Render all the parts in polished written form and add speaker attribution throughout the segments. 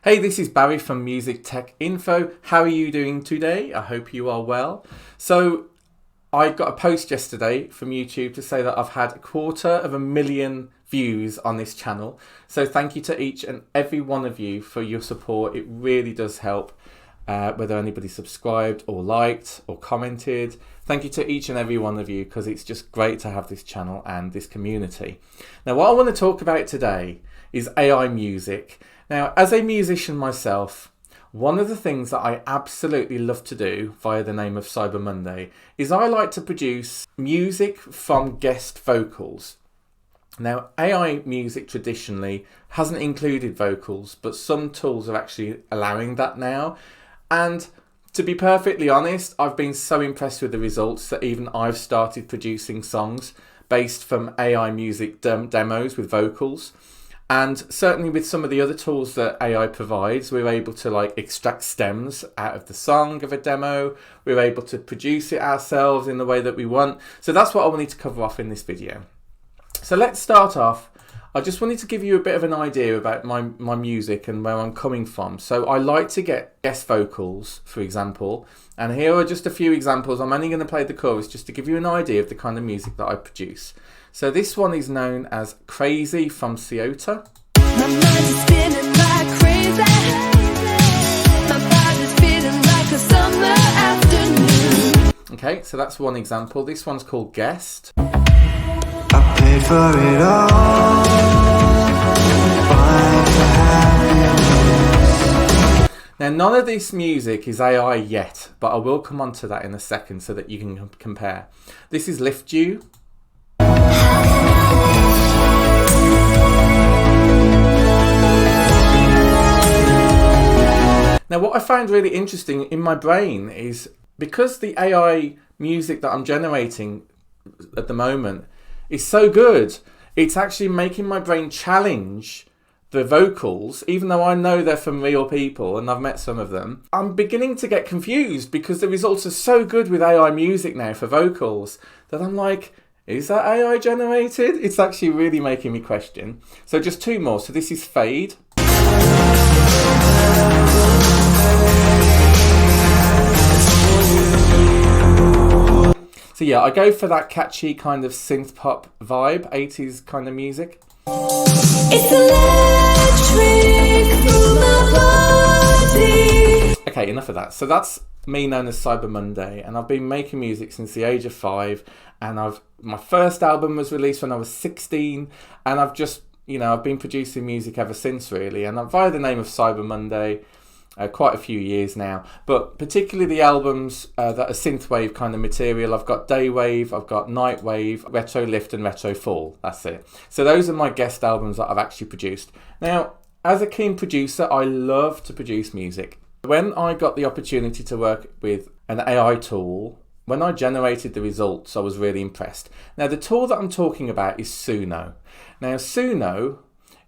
Speaker 1: Hey, this is Barry from Music Tech Info. How are you doing today? I hope you are well. So I got a post yesterday from YouTube to say that I've had 250,000 views on this channel. So thank you to each and every one of you for your support. It really does help, whether anybody subscribed or liked or commented. Thank you to each and every one of you, because it's just great to have this channel and this community. Now, what I want to talk about today is AI music. Now, as a musician myself, one of the things that I absolutely love to do via the name of Cyber Monday is I like to produce music from guest vocals. Now, AI music traditionally hasn't included vocals, but some tools are actually allowing that now. And to be perfectly honest, I've been so impressed with the results that even I've started producing songs based from AI music demos with vocals. And certainly with some of the other tools that AI provides, we're able to extract stems out of the song of a demo. We're able to produce it ourselves in the way that we want. So that's what I wanted to cover off in this video. So let's start off. I just wanted to give you a bit of an idea about my music and where I'm coming from. So I like to get guest vocals, for example. And here are just a few examples. I'm only going to play the chorus just to give you an idea of the kind of music that I produce. So this one is known as Crazy from Ciota.
Speaker 2: My mind is spinning like crazy. My body's feeling like a summer afternoon.
Speaker 1: Okay, so that's one example. This one's called Guest.
Speaker 3: I paid for it all.
Speaker 1: Now, none of this music is AI yet, but I will come on to that in a second so that you can compare. This is Lift You. Now, what I find really interesting in my brain is because the AI music that I'm generating at the moment is so good, it's actually making my brain challenge the vocals, even though I know they're from real people and I've met some of them. I'm beginning to get confused because the results are so good with AI music now for vocals that I'm like, is that AI generated? It's actually really making me question. So just two more. So this is Fade. So yeah, I go for that catchy kind of synth pop vibe, 80s kind of music.
Speaker 2: It's electric through my body.
Speaker 1: Okay, enough of that. So that's me known as Cyber Monday, and I've been making music since the age of 5, and my first album was released when I was 16, and I've just, I've been producing music ever since really, and via the name of Cyber Monday, quite a few years now, but particularly the albums that are synthwave kind of material. I've got Daywave, I've got Nightwave, Retro Lift and Retro Fall, that's it. So those are my guest albums that I've actually produced. Now, as a keen producer, I love to produce music. When I got the opportunity to work with an AI tool, when I generated the results, I was really impressed. Now, the tool that I'm talking about is Suno. Now, Suno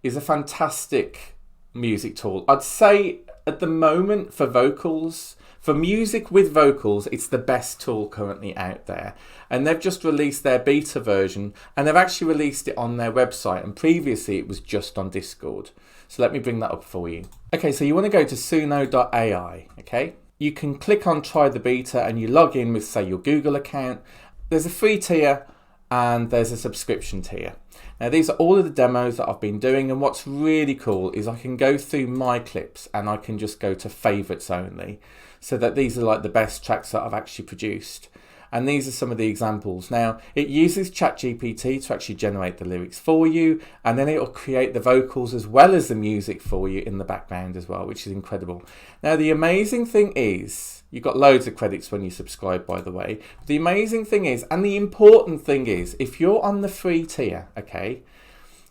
Speaker 1: is a fantastic music tool. I'd say at the moment for vocals, for music with vocals, it's the best tool currently out there. And they've just released their beta version, and they've actually released it on their website, and previously it was just on Discord. So let me bring that up for you. Okay, so you want to go to Suno.ai, okay? You can click on try the beta and you log in with, say, your Google account. There's a free tier and there's a subscription tier. Now, these are all of the demos that I've been doing, and what's really cool is I can go through my clips and I can just go to favorites only, so that these are like the best tracks that I've actually produced. And these are some of the examples. Now, it uses ChatGPT to actually generate the lyrics for you, and then it'll create the vocals as well as the music for you in the background as well, which is incredible. Now, the amazing thing is, you've got loads of credits when you subscribe, by the way. The amazing thing is, and the important thing is, if you're on the free tier, okay,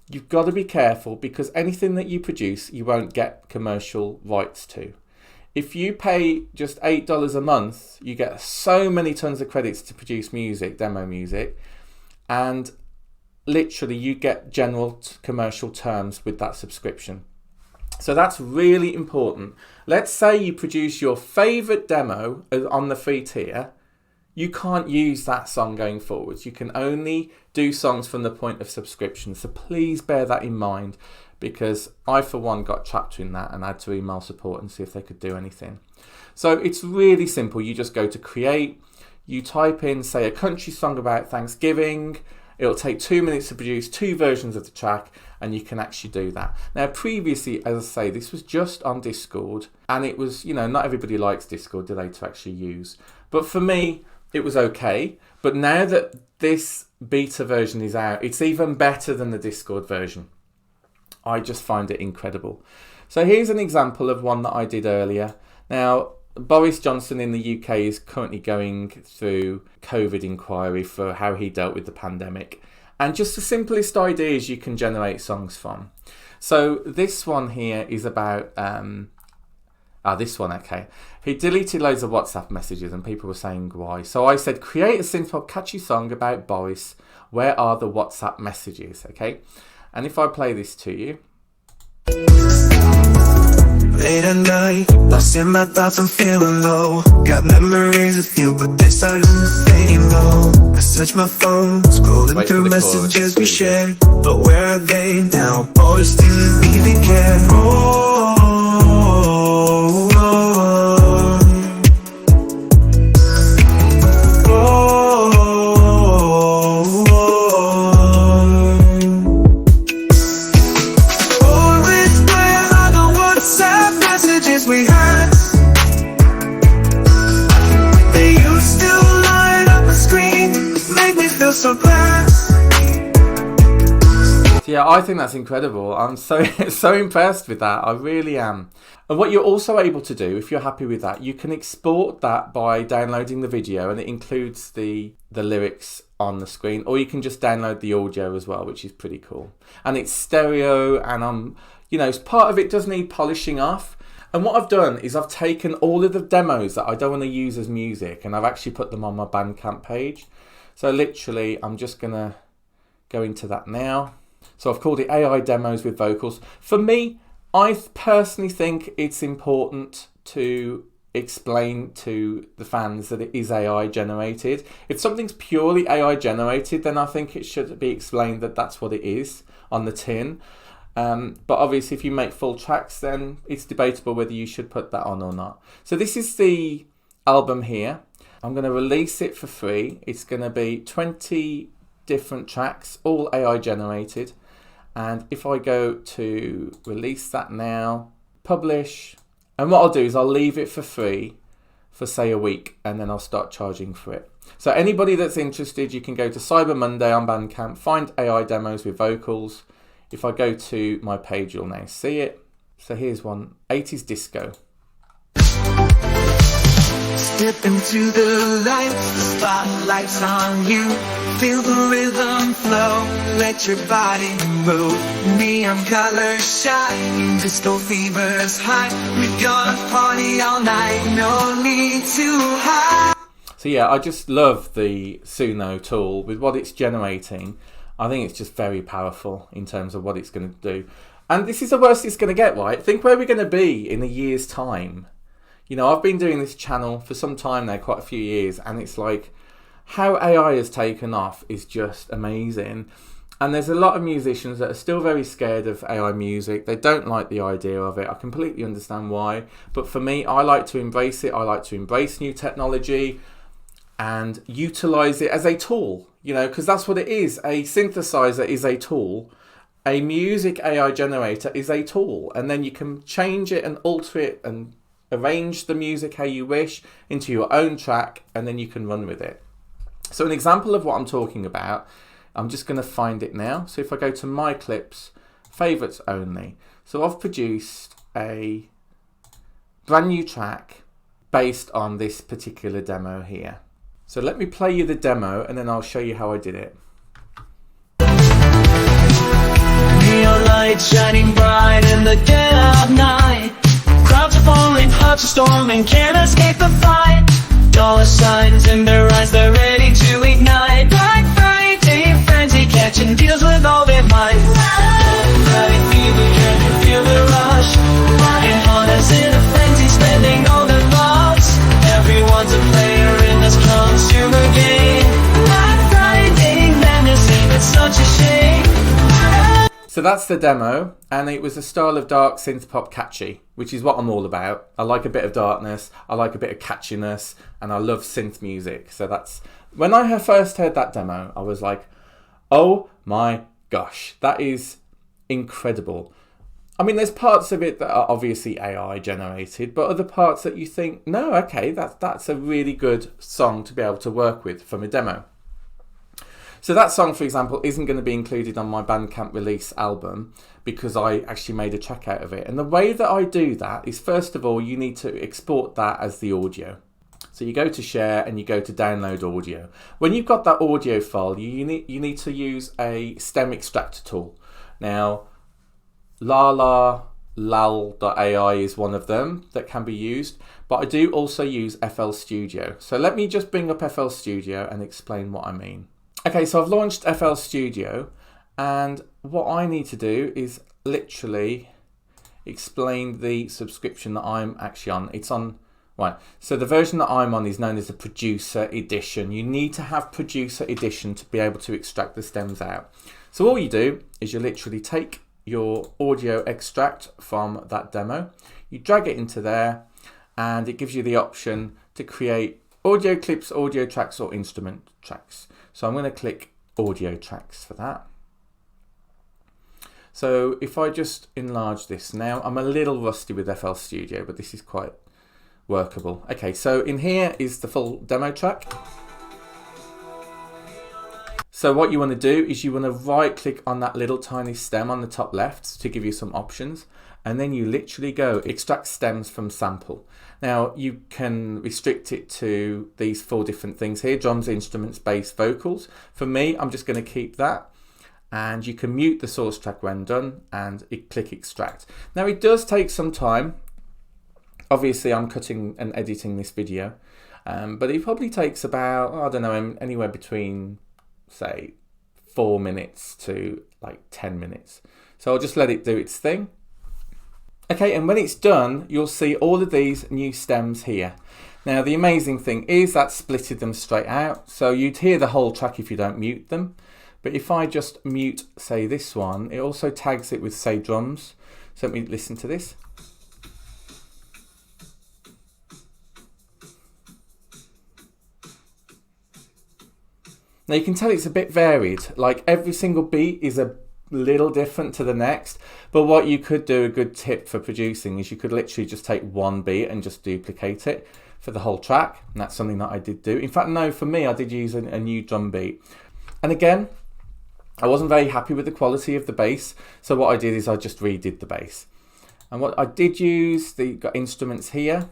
Speaker 1: you've got to be careful, because anything that you produce, you won't get commercial rights to. If you pay just $8 a month, you get so many tons of credits to produce music, demo music, and literally you get general commercial terms with that subscription. So that's really important. Let's say you produce your favorite demo on the free tier. You can't use that song going forwards. You can only do songs from the point of subscription. So please bear that in mind. because I, for one, got trapped in that and had to email support and see if they could do anything. So it's really simple. You just go to create, you type in, say, a country song about Thanksgiving. It'll take 2 minutes to produce 2 versions of the track, and you can actually do that. Now, previously, as I say, this was just on Discord, and it was, you know, not everybody likes Discord, do they, to actually use. But for me, it was okay. But now that this beta version is out, it's even better than the Discord version. I just find it incredible. So here's an example of one that I did earlier. Now, Boris Johnson in the UK is currently going through COVID inquiry for how he dealt with the pandemic. And just the simplest ideas you can generate songs from. So this one here is about, this one, okay. He deleted loads of WhatsApp messages and people were saying why. So I said, create a simple catchy song about Boris. Where are the WhatsApp messages, okay? And if I play this to you.
Speaker 3: Late at night, lost in my thoughts, I'm feeling low. Got memories of you, but they start fading low. I search my phone, scrolling through messages we shared. But where are they now? Boys didn't even care. Oh, oh, oh, oh, oh, always where are the WhatsApp messages we had? They used to light up the screen, make me feel so glad.
Speaker 1: Yeah, I think that's incredible. I'm so impressed with that. I really am. And what you're also able to do, if you're happy with that, you can export that by downloading the video, and it includes the lyrics on the screen, or you can just download the audio as well, which is pretty cool. And it's stereo, and part of it does need polishing off. And what I've done is I've taken all of the demos that I don't want to use as music, and I've actually put them on my Bandcamp page. So literally, I'm just gonna go into that now. So I've called it AI demos with vocals. For me, I personally think it's important to explain to the fans that it is AI generated. If something's purely AI generated, then I think it should be explained that that's what it is on the tin. But obviously if you make full tracks, then it's debatable whether you should put that on or not. So this is the album here. I'm going to release it for free. It's going to be 20 different tracks, all AI generated. And if I go to release that now, publish, and what I'll do is I'll leave it for free for say a week, and then I'll start charging for it. So anybody that's interested, you can go to Cyber Monday on Bandcamp, find AI demos with vocals. If I go to my page, you'll now see it. So here's one, 80s disco.
Speaker 3: Step into the light, the spotlight's on you. Feel the rhythm flow, let your body move. Neon colors shine, disco fever's high. We're gonna party all night, no need to hide.
Speaker 1: So yeah, I just love the Suno tool with what it's generating. I think it's just very powerful in terms of what it's going to do. And this is the worst it's going to get, right? Think where we're going to be in a year's time. You know, I've been doing this channel for some time now, quite a few years, and it's like how AI has taken off is just amazing. And there's a lot of musicians that are still very scared of AI music. They don't like the idea of it. I completely understand why. But for me, I like to embrace it. I like to embrace new technology and utilize it as a tool, you know, because that's what it is. A synthesizer is a tool. A music AI generator is a tool. And then you can change it and alter it and arrange the music how you wish into your own track, and then you can run with it. So an example of what I'm talking about, I'm just going to find it now. So if I go to my clips, favorites only. So I've produced a brand new track based on this particular demo here. So let me play you the demo and then I'll show you how I did it.
Speaker 4: Neon light shining bright in the dead of night. Crowds are falling, hearts are storming, can't escape the fight. Dollar signs in their eyes, they're ready to ignite. Black Friday frenzy, catching deals with all their might. Right, fever, can you feel the rush? Flying on us in a frenzy, spending all their thoughts. Everyone's a player in this consumer game. Black Friday madness, ain't it such a shame?
Speaker 1: So that's the demo, and it was a style of dark synth pop catchy, which is what I'm all about. I like a bit of darkness, I like a bit of catchiness, and I love synth music. So that's, when I first heard that demo, I was like, oh my gosh, that is incredible. I mean, there's parts of it that are obviously AI generated, but other parts that you think, no, okay, that's a really good song to be able to work with from a demo. So that song, for example, isn't going to be included on my Bandcamp release album because I actually made a track out of it. And the way that I do that is, first of all, you need to export that as the audio. So you go to share and you go to download audio. When you've got that audio file, you need to use a stem extractor tool. Now, lal.ai is one of them that can be used, but I do also use FL Studio. So let me just bring up FL Studio and explain what I mean. Okay, so I've launched FL Studio, and what I need to do is literally explain the subscription that I'm actually on. It's on, right, so the version that I'm on is known as the Producer Edition. You need to have Producer Edition to be able to extract the stems out. So all you do is you literally take your audio extract from that demo, you drag it into there, and it gives you the option to create audio clips, audio tracks, or instrument tracks. So I'm going to click audio tracks for that. So if I just enlarge this now, I'm a little rusty with FL Studio, but this is quite workable. Okay, so in here is the full demo track. So what you want to do is you want to right click on that little tiny stem on the top left to give you some options, and then you literally go extract stems from sample. Now you can restrict it to these 4 different things here: drums, instruments, bass, vocals. For me, I'm just going to keep that, and you can mute the source track when done and click extract. Now it does take some time. Obviously I'm cutting and editing this video, but it probably takes about, I don't know, anywhere between say 4 minutes to like 10 minutes. So I'll just let it do its thing. Okay, and when it's done, you'll see all of these new stems here. Now the amazing thing is that splitted them straight out, so you'd hear the whole track if you don't mute them. But if I just mute, say, this one, it also tags it with, say, drums. So let me listen to this. Now you can tell it's a bit varied, like every single beat is a little different to the next, but what you could do, a good tip for producing, is you could literally just take one beat and just duplicate it for the whole track, and that's something that I did do. In fact, no, for me, I did use a new drum beat. And again, I wasn't very happy with the quality of the bass, so what I did is I just redid the bass. And what I did use, got instruments here.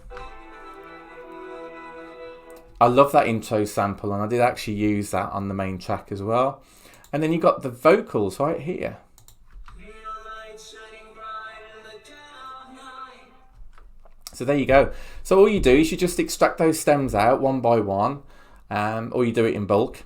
Speaker 1: I love that intro sample, and I did actually use that on the main track as well. And then you got the vocals right here. So there you go. So all you do is you just extract those stems out one by one, or you do it in bulk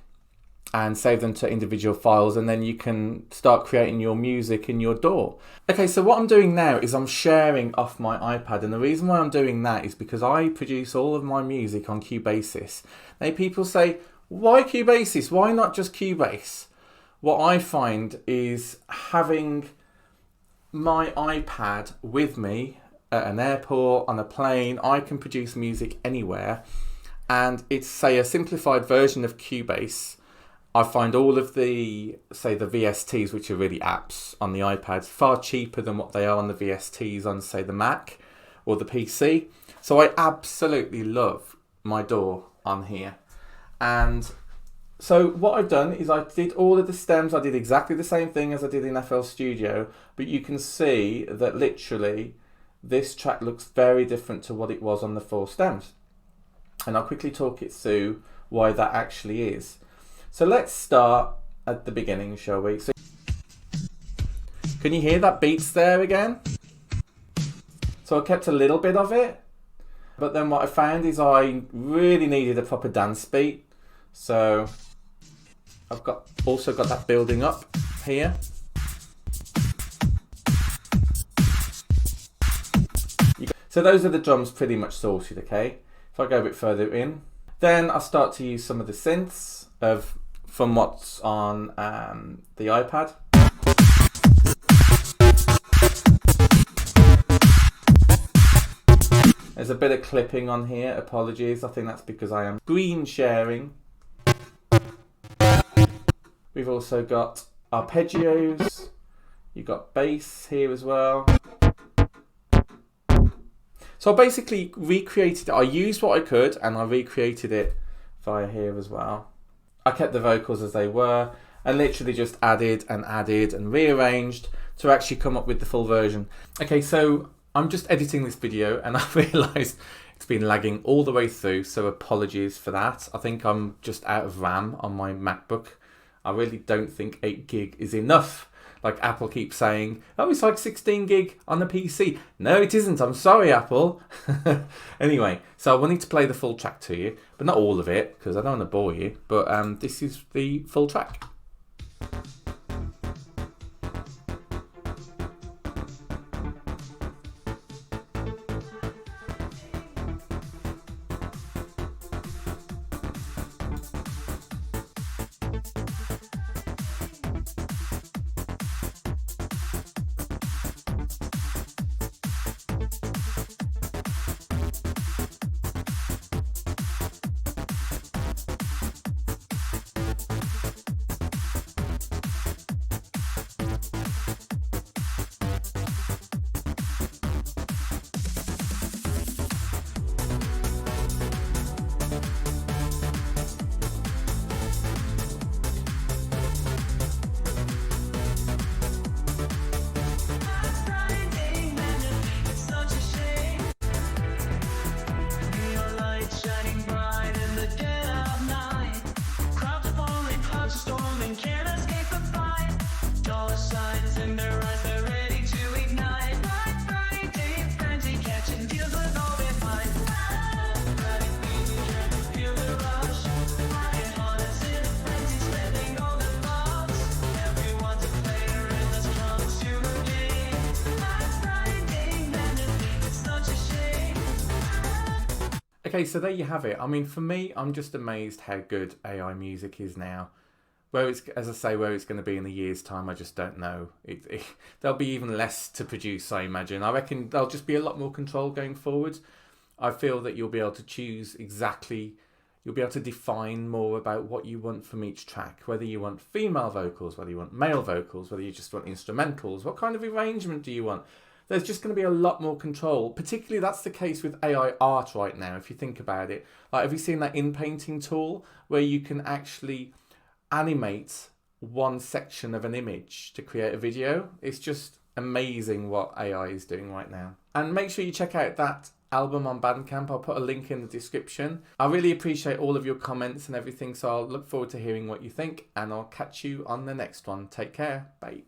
Speaker 1: and save them to individual files, and then you can start creating your music in your DAW. Okay, so what I'm doing now is I'm sharing off my iPad, and the reason why I'm doing that is because I produce all of my music on Cubasis. Now people say, why Cubasis? Why not just Cubase? What I find is having my iPad with me at an airport, on a plane, I can produce music anywhere, and it's, say, a simplified version of Cubase. I find all of the, say, the VSTs, which are really apps on the iPad, far cheaper than what they are on the VSTs on, say, the Mac or the PC. So I absolutely love my DAW on here. And so what I've done is I did all of the stems. I did exactly the same thing as I did in FL Studio, but you can see that literally this track looks very different to what it was on the 4 stems. And I'll quickly talk it through why that actually is. So let's start at the beginning, shall we? So can you hear that beats there again? So I kept a little bit of it, but then what I found is I really needed a proper dance beat. So I've also got that building up here. So those are the drums pretty much sorted, okay? If I go a bit further in, then I'll start to use some of the synths from what's on the iPad. There's a bit of clipping on here, apologies. I think that's because I am screen sharing. We've also got arpeggios. You've got bass here as well. So I basically recreated it. I used what I could and I recreated it via here as well. I kept the vocals as they were and literally just added and rearranged to actually come up with the full version. Okay, so I'm just editing this video and I realised it's been lagging all the way through, so apologies for that. I think I'm just out of RAM on my MacBook. I really don't think 8 gig is enough. Like Apple keeps saying, oh, it's like 16 gig on the PC. No, it isn't. I'm sorry, Apple. Anyway, so I wanted to play the full track to you, but not all of it, because I don't want to bore you. But this is the full track. Okay, so there you have it. I mean, for me, I'm just amazed how good AI music is now. Where it's, as I say, where it's going to be in a year's time, I just don't know. There'll be even less to produce, I imagine. I reckon there'll just be a lot more control going forward. I feel that you'll be able to choose exactly, you'll be able to define more about what you want from each track. Whether you want female vocals, whether you want male vocals, whether you just want instrumentals, what kind of arrangement do you want? There's just going to be a lot more control. Particularly that's the case with AI art right now, if you think about it. Like, have you seen that in-painting tool where you can actually animate one section of an image to create a video? It's just amazing what AI is doing right now. And make sure you check out that album on Bandcamp. I'll put a link in the description. I really appreciate all of your comments and everything, so I'll look forward to hearing what you think, and I'll catch you on the next one. Take care. Bye.